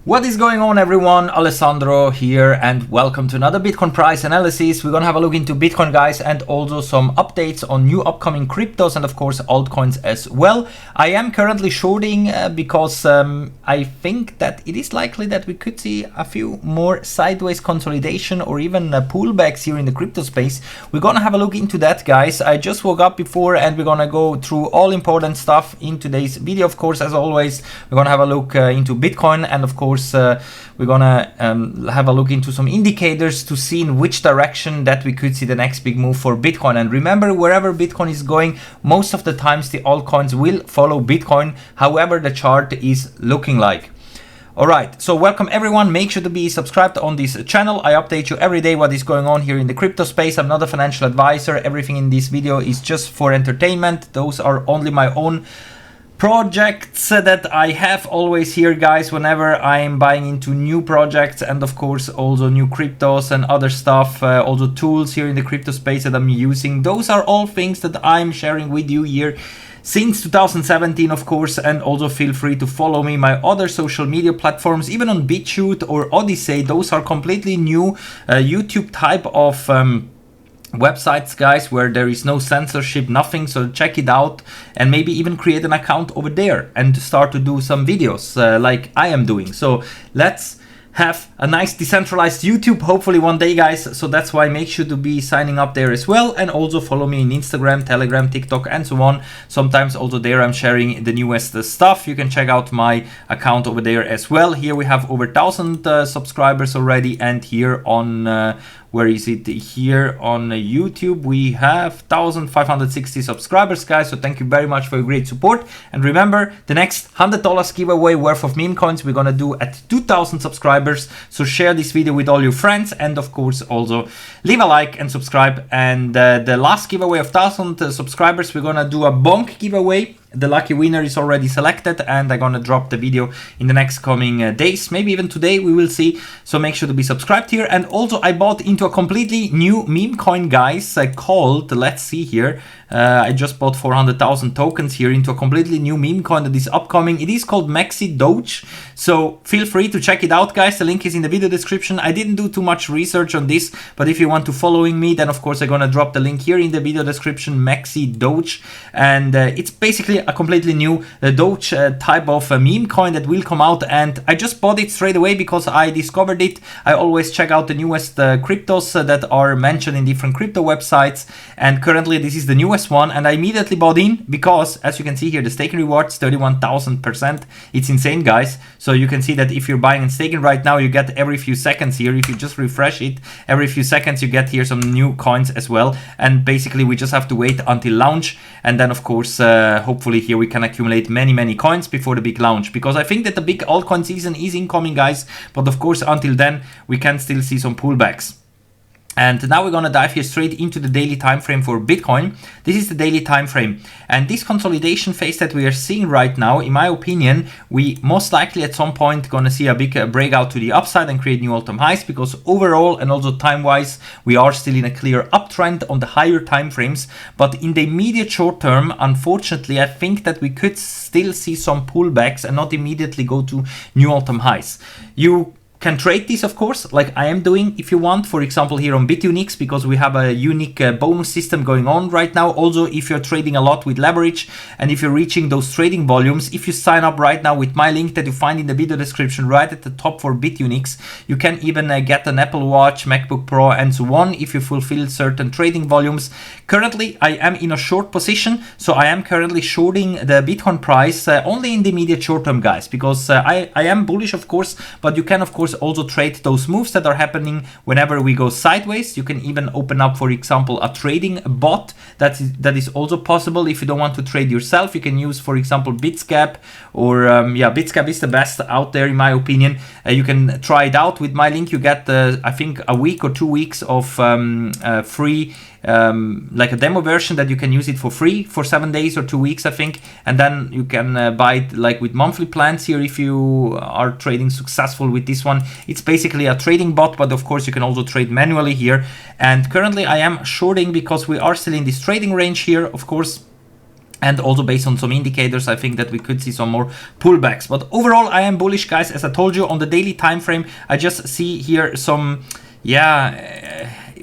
What is going on, everyone? Alessandro here, and welcome to another Bitcoin price analysis. We're gonna have a look into Bitcoin, guys, and also some updates on new upcoming cryptos and of course altcoins as well. I am currently shorting because I think that it is likely that we could see a few more sideways consolidation or even pullbacks here in the crypto space. We're gonna have a look into that, guys. I just woke up before and we're gonna go through all important stuff in today's video. Of course, as always, we're gonna have a look into Bitcoin, and of course we're gonna have a look into some indicators to see in which direction that we could see the next big move for Bitcoin. And remember, wherever Bitcoin is going, most of the times the altcoins will follow Bitcoin, however the chart is looking like. Alright, so welcome everyone. Make sure to be subscribed on this channel. I update you every day what is going on here in the crypto space. I'm not a financial advisor. Everything in this video is just for entertainment. Those are only my own projects that I have always here, guys, whenever I'm buying into new projects, and of course also new cryptos and other stuff, also tools here in the crypto space that I'm using. Those are all things that I'm sharing with you here since 2017, of course. And also feel free to follow me my other social media platforms, even on BitChute or Odyssey. Those are completely new YouTube type of websites, guys, where there is no censorship, nothing. So check it out and maybe even create an account over there and start to do some videos like I am doing. So let's have a nice decentralized YouTube hopefully one day, guys. So that's why make sure to be signing up there as well, and also follow me in Instagram, Telegram, TikTok and so on. Sometimes also there I'm sharing the newest stuff. You can check out my account over there as well. Here we have over 1,000 subscribers already, and here on where is it? Here on YouTube we have 1,560 subscribers, guys. So thank you very much for your great support. And remember, the next $100 giveaway worth of meme coins we're gonna do at 2,000 subscribers. So share this video with all your friends, and of course also leave a like and subscribe. And the last giveaway of 1,000 subscribers, we're gonna do a bonk giveaway. The lucky winner is already selected, and I'm gonna drop the video in the next coming days, maybe even today, we will see. So make sure to be subscribed here. And also I bought into a completely new meme coin, guys, called, let's see here, I just bought 400,000 tokens here into a completely new meme coin that is upcoming. It is called Maxi Doge, so feel free to check it out, guys. The link is in the video description. I didn't do too much research on this, but if you want to following me, then of course I'm gonna drop the link here in the video description, Maxi Doge. And it's basically a completely new Doge type of meme coin that will come out, and I just bought it straight away because I discovered it. I always check out the newest cryptos that are mentioned in different crypto websites, and currently this is the newest one, and I immediately bought in because, as you can see here, the staking rewards 31,000%. It's insane, guys. So you can see that if you're buying and staking right now, you get every few seconds here. If you just refresh it every few seconds, you get here some new coins as well. And basically we just have to wait until launch, and then of course hopefully here we can accumulate many coins before the big launch, because I think that the big altcoin season is incoming, guys. But of course until then we can still see some pullbacks. And now we're gonna dive here straight into the daily time frame for Bitcoin. This is the daily time frame, and this consolidation phase that we are seeing right now, in my opinion, we most likely at some point gonna see a big breakout to the upside and create new all-time highs, because overall and also time-wise we are still in a clear uptrend on the higher time frames. But in the immediate short term, unfortunately, I think that we could still see some pullbacks and not immediately go to new all-time highs. You can trade this, of course, like I am doing if you want, for example here on BitUnix, because we have a unique bonus system going on right now. Also, if you're trading a lot with leverage and if you're reaching those trading volumes, if you sign up right now with my link that you find in the video description right at the top for BitUnix, you can even get an Apple Watch, MacBook Pro and so on if you fulfill certain trading volumes. Currently I am in a short position, so I am currently shorting the Bitcoin price only in the immediate short term, guys, because I am bullish, of course, but you can of course also trade those moves that are happening whenever we go sideways. You can even open up, for example, a trading bot. That is also possible. If you don't want to trade yourself, you can use, for example, Bitscap, or Bitscap is the best out there in my opinion. You can try it out with my link. You get I think a week or 2 weeks of free like a demo version that you can use it for free for 7 days or 2 weeks, I think, and then you can buy it like with monthly plans here if you are trading successful with this one. It's basically a trading bot, but of course you can also trade manually here. And currently I am shorting because we are still in this trading range here, of course. And also based on some indicators, I think that we could see some more pullbacks. But overall, I am bullish, guys. As I told you, on the daily time frame, I just see here some,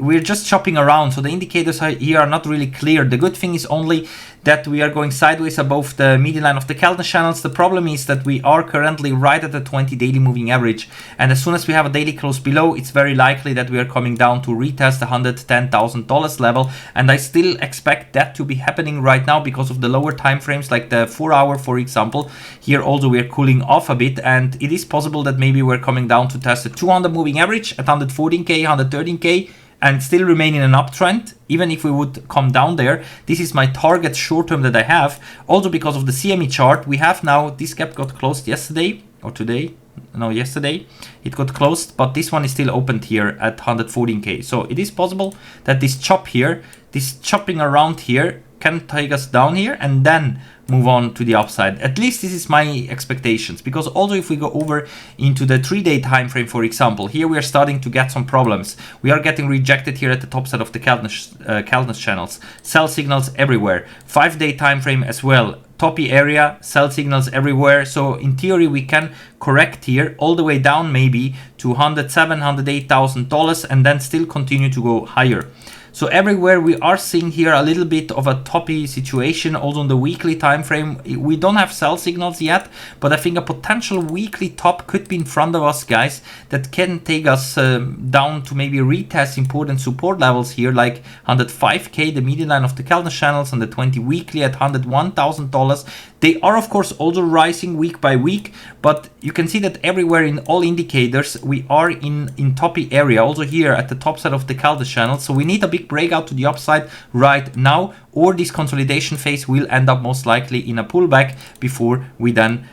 we're just chopping around. So the indicators here are not really clear. The good thing is only that we are going sideways above the median line of the Keltner channels. The problem is that we are currently right at the 20 daily moving average. And as soon as we have a daily close below, it's very likely that we are coming down to retest the $110,000 level. And I still expect that to be happening right now because of the lower time frames, like the 4 hour, for example. Here also we are cooling off a bit, and it is possible that maybe we're coming down to test the 200 moving average at 114K, 113K. And still remain in an uptrend, even if we would come down there. This is my target short term that I have. Also because of the CME chart, we have now, this gap got closed yesterday or today. No, yesterday it got closed, but this one is still opened here at 114K. So it is possible that this chop here, this chopping around here, can take us down here and then move on to the upside. At least this is my expectations, because also if we go over into the 3-day time frame, for example, here we are starting to get some problems. We are getting rejected here at the top side of the Keltner channels. Sell signals everywhere. 5-day time frame as well. Toppy area, sell signals everywhere. So in theory we can correct here all the way down maybe to $107,000, $108,000 and then still continue to go higher. So everywhere we are seeing here a little bit of a toppy situation. Also on the weekly time frame, we don't have sell signals yet, but I think a potential weekly top could be in front of us, guys, that can take us down to maybe retest important support levels here, like 105K, the median line of the Keltner channels, and the 20 weekly at $101,000. They are of course also rising week by week, but you can see that everywhere in all indicators we are in toppy area, also here at the top side of the Keltner channel. So we need a big breakout to the upside right now, or this consolidation phase will end up most likely in a pullback before we then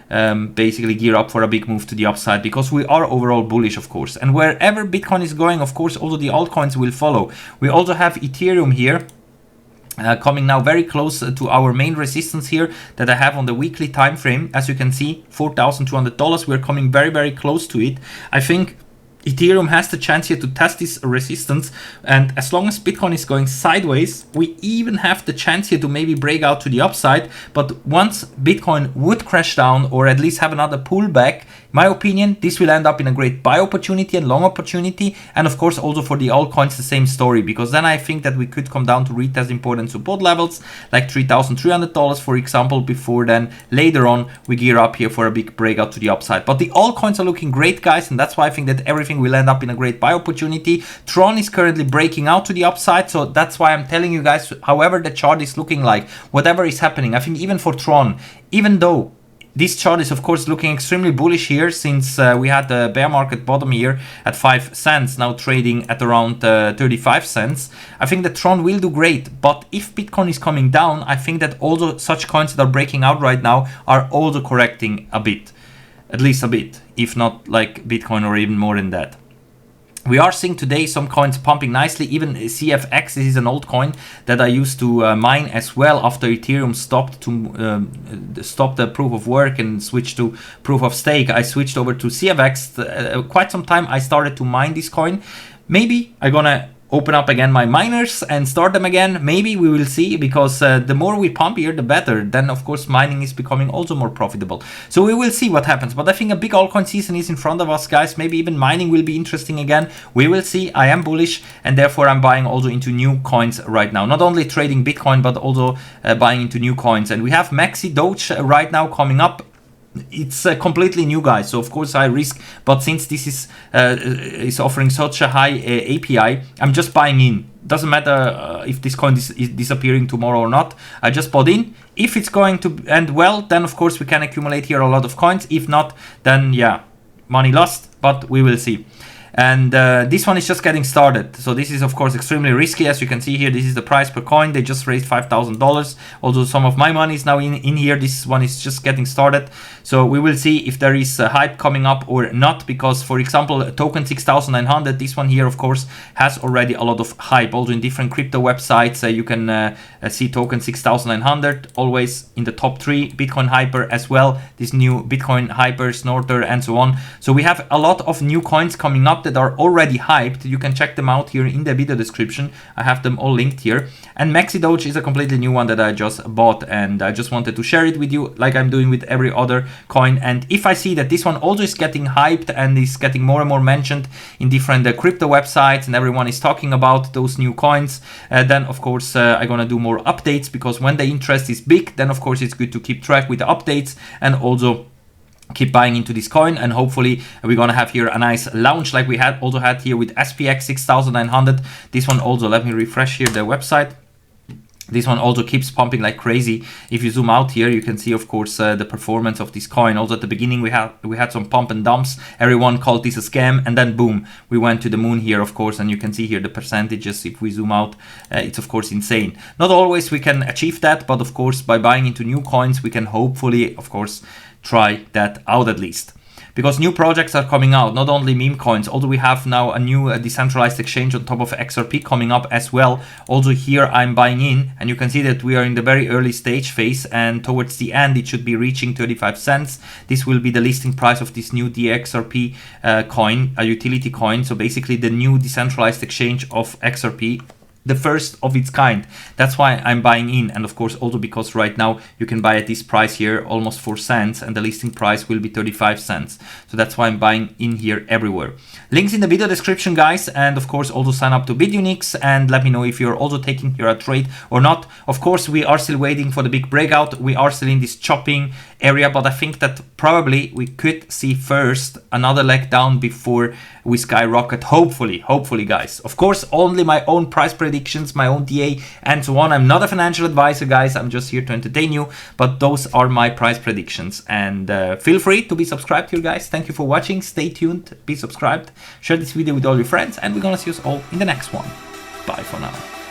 basically gear up for a big move to the upside, because we are overall bullish, of course. And wherever Bitcoin is going, of course, also the altcoins will follow. We also have Ethereum here. Coming now very close to our main resistance here that I have on the weekly time frame. As you can see, $4,200. We're coming very, very close to it. I think Ethereum has the chance here to test this resistance, and as long as Bitcoin is going sideways, we even have the chance here to maybe break out to the upside. But once Bitcoin would crash down or at least have another pullback, in my opinion, this will end up in a great buy opportunity and long opportunity. And of course also for the altcoins the same story, because then I think that we could come down to retest important support levels like $3,300 for example, before then later on we gear up here for a big breakout to the upside. But the altcoins are looking great, guys, and that's why I think that everything will end up in a great buy opportunity. Tron is currently breaking out to the upside, so that's why I'm telling you guys, however the chart is looking like, whatever is happening, I think even for Tron, even though this chart is of course looking extremely bullish here, since we had the bear market bottom here at 5 cents, now trading at around 35 cents. I think that Tron will do great, but if Bitcoin is coming down, I think that also such coins that are breaking out right now are also correcting a bit, at least a bit, if not like Bitcoin or even more than that. We are seeing today some coins pumping nicely. Even CFX, this is an old coin that I used to mine as well after Ethereum stopped to stop the proof of work and switched to proof of stake. I switched over to CFX. Quite some time I started to mine this coin. Maybe I'm gonna open up again my miners and start them again. Maybe we will see, because the more we pump here the better. Then of course mining is becoming also more profitable, so we will see what happens. But I think a big altcoin season is in front of us, guys. Maybe even mining will be interesting again. We will see. I am bullish, and therefore I'm buying also into new coins right now, not only trading Bitcoin but also buying into new coins. And we have Maxi Doge right now coming up. It's completely new, guys, so of course I risk, but since this is offering such a high API, I'm just buying in. Doesn't matter if this coin is disappearing tomorrow or not. I just bought in. If it's going to end well, then of course we can accumulate here a lot of coins. If not, then yeah, money lost, but we will see. And this one is just getting started, so this is of course extremely risky. As you can see here, this is the price per coin. They just raised $5,000. Although some of my money is now in here, this one is just getting started. So we will see if there is a hype coming up or not, because for example token 6900, this one here of course has already a lot of hype. Also in different crypto websites you can see token 6900 always in the top 3. Bitcoin Hyper as well, this new Bitcoin Hyper, Snorter, and so on. So we have a lot of new coins coming up. that are already hyped. You can check them out here in the video description. I have them all linked here. And Maxi Doge is a completely new one that I just bought, and I just wanted to share it with you like I'm doing with every other coin. And if I see that this one also is getting hyped and is getting more and more mentioned in different crypto websites and everyone is talking about those new coins, then of course I'm gonna do more updates, because when the interest is big, then of course it's good to keep track with the updates and also keep buying into this coin. And hopefully we're gonna have here a nice launch like we also had here with SPX 6900. This one also, let me refresh here the website. This one also keeps pumping like crazy. If you zoom out here, you can see, of course, the performance of this coin. Also at the beginning, we had some pump and dumps. Everyone called this a scam, and then boom, we went to the moon here, of course. And you can see here the percentages. If we zoom out, it's of course insane. Not always we can achieve that, but of course, by buying into new coins, we can hopefully, of course, try that out at least. Because new projects are coming out, not only meme coins, although we have now a new decentralized exchange on top of XRP coming up as well. Also here I'm buying in, and you can see that we are in the very early stage phase, and towards the end it should be reaching 35 cents. This will be the listing price of this new DXRP coin, a utility coin. So basically the new decentralized exchange of XRP, the first of its kind. That's why I'm buying in. And of course also because right now you can buy at this price here almost 4 cents, and the listing price will be 35 cents. So that's why I'm buying in here everywhere. Links in the video description, guys. And of course also sign up to BitUnix and let me know if you're also taking here a trade or not. Of course we are still waiting for the big breakout. We are still in this chopping area, but I think that probably we could see first another leg down before we skyrocket. Hopefully guys. Of course only my own price predictions, my own DA and so on. I'm not a financial advisor, guys. I'm just here to entertain you, but those are my price predictions. And feel free to be subscribed here, guys. Thank you for watching. Stay tuned, be subscribed, share this video with all your friends, and we're gonna see us all in the next one. Bye for now.